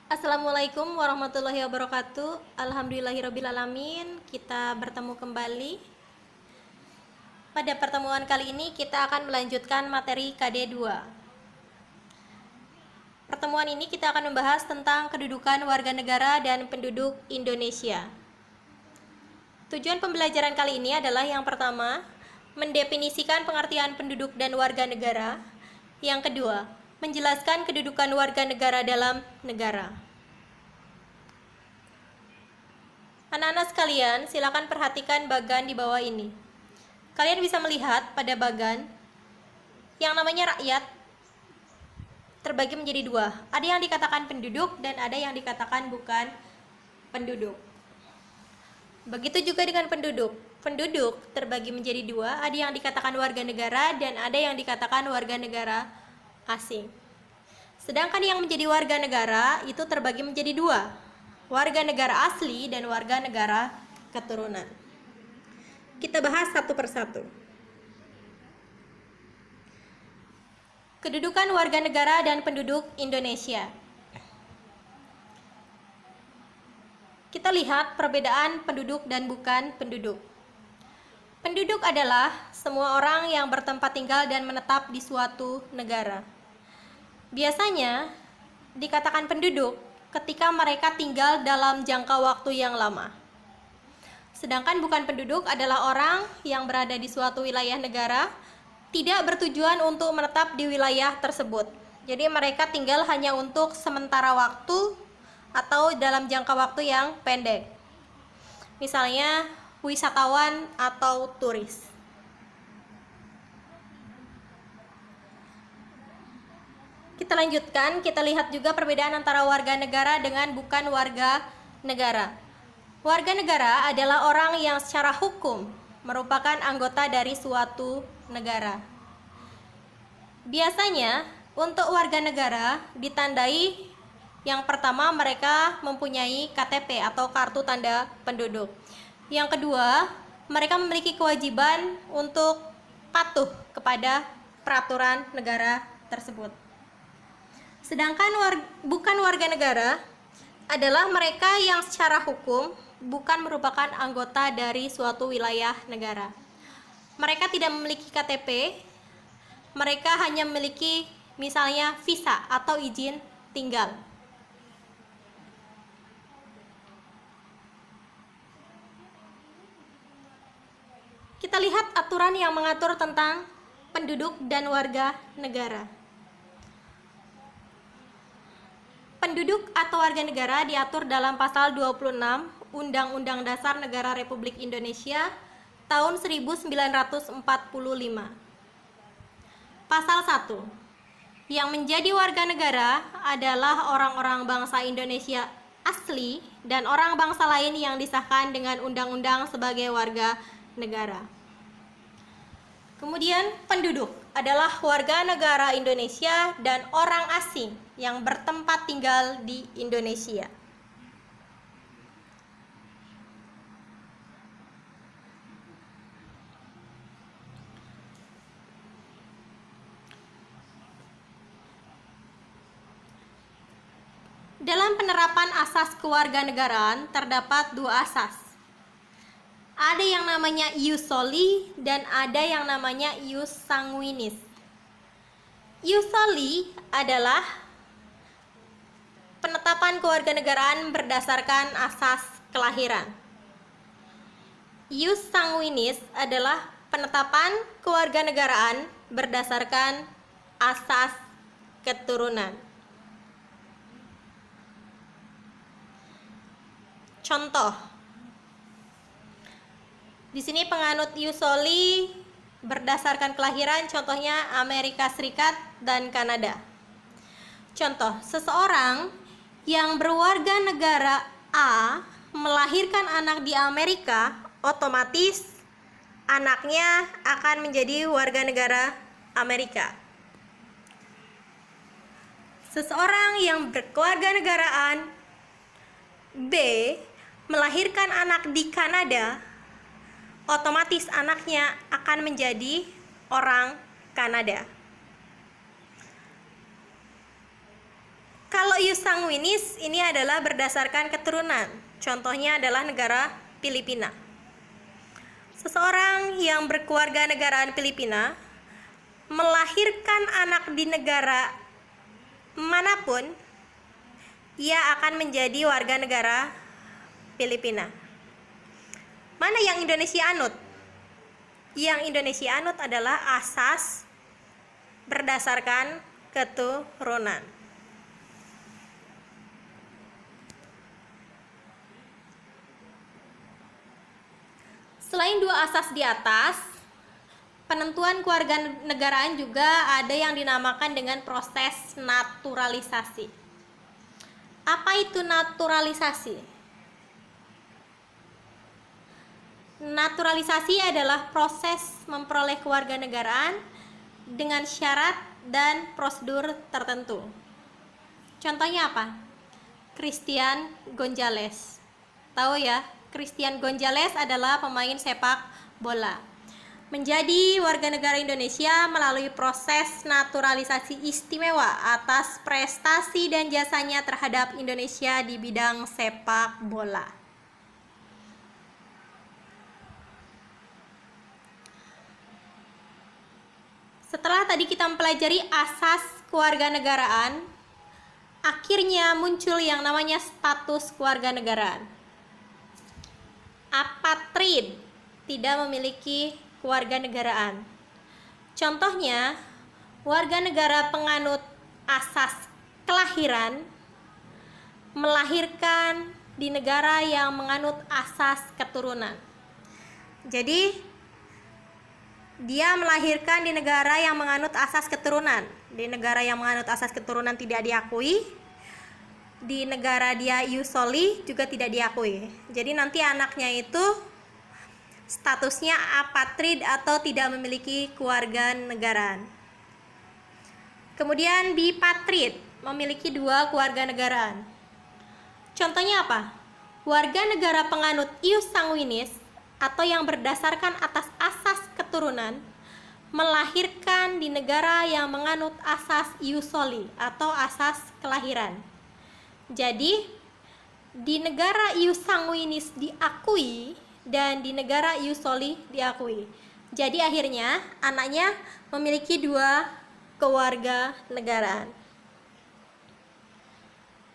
Assalamualaikum warahmatullahi wabarakatuh. Alhamdulillahirrabbilalamin. Kita bertemu kembali. Pada pertemuan kali ini kita akan melanjutkan materi KD2. Pertemuan ini kita akan membahas tentang kedudukan warga negara dan penduduk Indonesia. Tujuan pembelajaran kali ini adalah yang pertama, mendefinisikan pengertian penduduk dan warga negara. Yang kedua, menjelaskan kedudukan warga negara dalam negara. Anak-anak sekalian, silakan perhatikan bagan di bawah ini. Kalian bisa melihat pada bagan yang namanya rakyat terbagi menjadi dua. Ada yang dikatakan penduduk dan ada yang dikatakan bukan penduduk. Begitu juga dengan penduduk. Penduduk terbagi menjadi dua, ada yang dikatakan warga negara dan ada yang dikatakan warga negara asing. Sedangkan yang menjadi warga negara itu terbagi menjadi dua, warga negara asli dan warga negara keturunan. Kita bahas satu persatu. Kedudukan warga negara dan penduduk Indonesia. Kita lihat perbedaan penduduk dan bukan penduduk. Penduduk adalah semua orang yang bertempat tinggal dan menetap di suatu negara. Biasanya dikatakan penduduk ketika mereka tinggal dalam jangka waktu yang lama. Sedangkan bukan penduduk adalah orang yang berada di suatu wilayah negara, tidak bertujuan untuk menetap di wilayah tersebut. Jadi mereka tinggal hanya untuk sementara waktu atau dalam jangka waktu yang pendek. Misalnya wisatawan atau turis. Kita lanjutkan, kita lihat juga perbedaan antara warga negara dengan bukan warga negara. Warga negara adalah orang yang secara hukum merupakan anggota dari suatu negara. Biasanya untuk warga negara ditandai yang pertama mereka mempunyai KTP atau kartu tanda penduduk. Yang kedua, mereka memiliki kewajiban untuk patuh kepada peraturan negara tersebut. Sedangkan bukan warga negara adalah mereka yang secara hukum bukan merupakan anggota dari suatu wilayah negara. Mereka tidak memiliki KTP, mereka hanya memiliki misalnya visa atau izin tinggal. Kita lihat aturan yang mengatur tentang penduduk dan warga negara. Penduduk atau warga negara diatur dalam pasal 26 Undang-Undang Dasar Negara Republik Indonesia tahun 1945. Pasal 1. Yang menjadi warga negara adalah orang-orang bangsa Indonesia asli dan orang bangsa lain yang disahkan dengan undang-undang sebagai warga negara. Kemudian penduduk adalah warga negara Indonesia dan orang asing yang bertempat tinggal di Indonesia. Dalam penerapan asas kewarganegaraan terdapat dua asas. Ada yang namanya ius soli dan ada yang namanya ius sanguinis. Ius soli adalah penetapan kewarganegaraan berdasarkan asas kelahiran. Ius sanguinis adalah penetapan kewarganegaraan berdasarkan asas keturunan. Contoh, di sini penganut ius soli berdasarkan kelahiran, contohnya Amerika Serikat dan Kanada. Contoh, seseorang yang berwarga negara A melahirkan anak di Amerika, otomatis anaknya akan menjadi warga negara Amerika. Seseorang yang berkewarganegaraan B melahirkan anak di Kanada, otomatis anaknya akan menjadi orang Kanada. Kalau Kalau ius sanguinis ini adalah berdasarkan keturunan. Contohnya adalah negara Filipina. Seseorang yang berkeluarga negaraan Filipina melahirkan anak di negara manapun, ia akan menjadi warga negara Filipina. Mana yang Indonesia anut? Yang Indonesia anut adalah asas berdasarkan keturunan. Selain dua asas di atas, penentuan kewarganegaraan juga ada yang dinamakan dengan proses naturalisasi. Apa itu naturalisasi? Naturalisasi adalah proses memperoleh kewarganegaraan dengan syarat dan prosedur tertentu. Contohnya apa? Christian Gonzalez. Tahu ya, Christian Gonzalez adalah pemain sepak bola. Menjadi warga negara Indonesia melalui proses naturalisasi istimewa atas prestasi dan jasanya terhadap Indonesia di bidang sepak bola. Setelah tadi kita mempelajari asas kewarganegaraan, akhirnya muncul yang namanya status kewarganegaraan. Apatrid, tidak memiliki kewarganegaraan. Contohnya, warga negara penganut asas kelahiran melahirkan di negara yang menganut asas keturunan. Jadi, dia melahirkan di negara yang menganut asas keturunan. Di negara yang menganut asas keturunan tidak diakui. Di negara dia ius soli juga tidak diakui. Jadi nanti anaknya itu statusnya apatrid atau tidak memiliki kewarganegaraan. Kemudian bipatrid, memiliki dua kewarganegaraan. Contohnya apa? Warga negara penganut ius sanguinis atau yang berdasarkan atas asas keturunan melahirkan di negara yang menganut asas ius soli atau asas kelahiran. Jadi, di negara ius sanguinis diakui dan di negara ius soli diakui. Jadi akhirnya anaknya memiliki dua kewarganegaraan.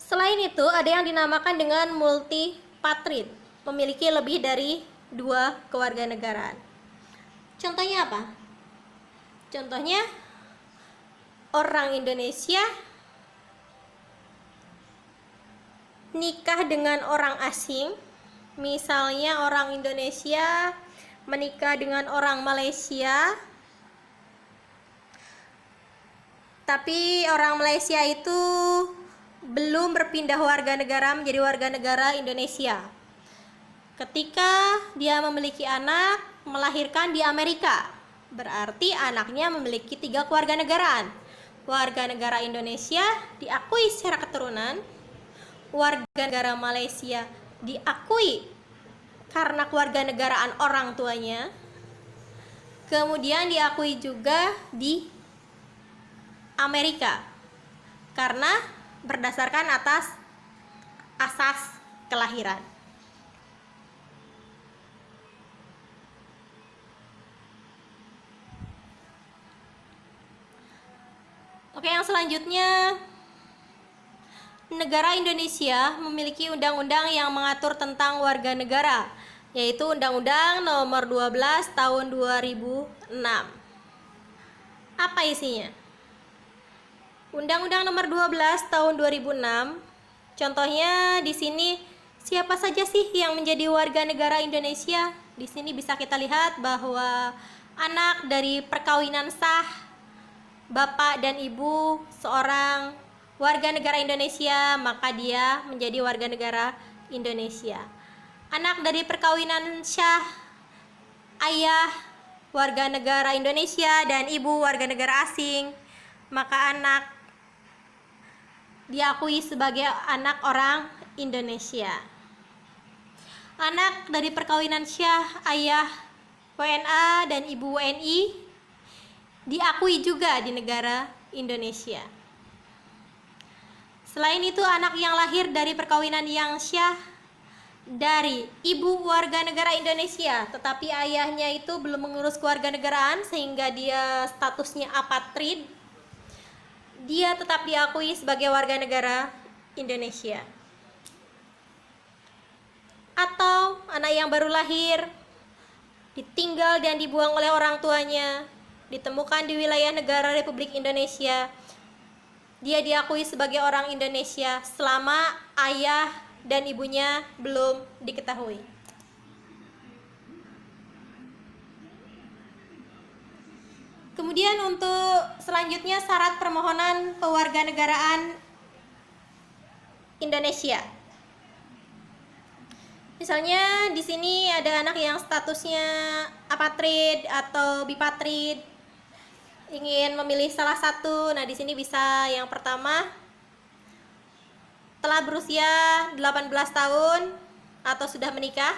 Selain itu, ada yang dinamakan dengan multipatrid, memiliki lebih dari dua kewarganegaraan. Contohnya apa? Contohnya orang Indonesia nikah dengan orang asing, misalnya orang Indonesia menikah dengan orang Malaysia, tapi orang Malaysia itu belum berpindah warga negara menjadi warga negara Indonesia. Ketika dia memiliki anak, melahirkan di Amerika, berarti anaknya memiliki 3 kewarganegaraan. Warga negara Indonesia diakui secara keturunan, warga negara Malaysia diakui karena kewarganegaraan orang tuanya, kemudian diakui juga di Amerika karena berdasarkan atas asas kelahiran. Oke, yang selanjutnya, negara Indonesia memiliki undang-undang yang mengatur tentang warga negara, yaitu Undang-Undang Nomor 12 Tahun 2006. Apa isinya? Undang-Undang Nomor 12 Tahun 2006. Contohnya di sini, siapa saja sih yang menjadi warga negara Indonesia? Di sini bisa kita lihat bahwa anak dari perkawinan sah bapak dan ibu seorang warga negara Indonesia, maka dia menjadi warga negara Indonesia. Anak dari perkawinan syah ayah warga negara Indonesia dan ibu warga negara asing, maka anak diakui sebagai anak orang Indonesia. Anak dari perkawinan syah ayah WNA dan ibu WNI diakui juga di negara Indonesia. Selain itu, anak yang lahir dari perkawinan yang syah dari ibu warga negara Indonesia, tetapi ayahnya itu belum mengurus kewarganegaraan sehingga dia statusnya apatrid, dia tetap diakui sebagai warga negara Indonesia. Atau anak yang baru lahir, ditinggal dan dibuang oleh orang tuanya, ditemukan di wilayah negara Republik Indonesia, dia diakui sebagai orang Indonesia selama ayah dan ibunya belum diketahui. Kemudian untuk selanjutnya syarat permohonan pewarganegaraan Indonesia. Misalnya di sini ada anak yang statusnya apatrid atau bipatrid, ingin memilih salah satu. Nah, di sini bisa yang pertama, telah berusia 18 tahun atau sudah menikah.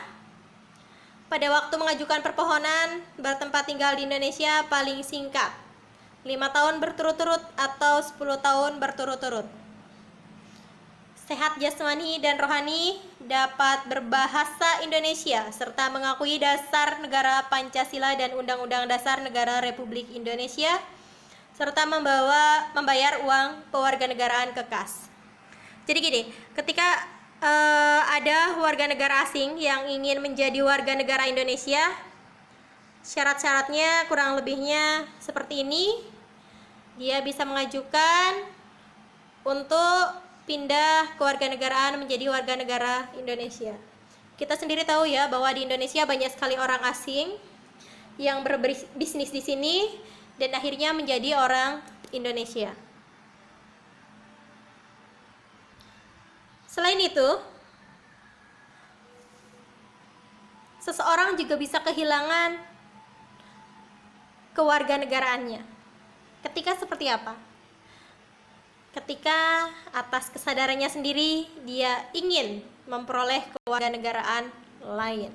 Pada waktu mengajukan permohonan bertempat tinggal di Indonesia paling singkat 5 tahun berturut-turut atau 10 tahun berturut-turut. Sehat jasmani dan rohani, dapat berbahasa Indonesia serta mengakui dasar negara Pancasila dan Undang-Undang Dasar Negara Republik Indonesia, serta membayar uang pewarganegaraan ke kas. Jadi gini, ketika ada warga negara asing yang ingin menjadi warga negara Indonesia, syarat-syaratnya kurang lebihnya seperti ini. Dia bisa mengajukan untuk pindah kewarganegaraan menjadi warga negara Indonesia. Kita sendiri tahu ya bahwa di Indonesia banyak sekali orang asing yang berbisnis di sini dan akhirnya menjadi orang Indonesia. Selain itu, seseorang juga bisa kehilangan kewarganegaraannya. Ketika seperti apa? Ketika atas kesadarannya sendiri dia ingin memperoleh kewarganegaraan lain,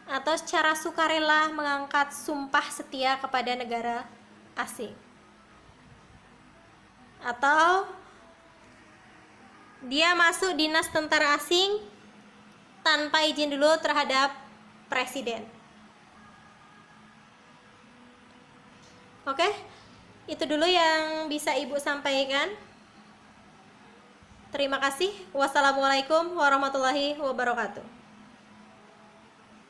atau secara sukarela mengangkat sumpah setia kepada negara asing, atau dia masuk dinas tentara asing tanpa izin dulu terhadap presiden. Oke, itu dulu yang bisa Ibu sampaikan. Terima kasih. Wassalamualaikum warahmatullahi wabarakatuh.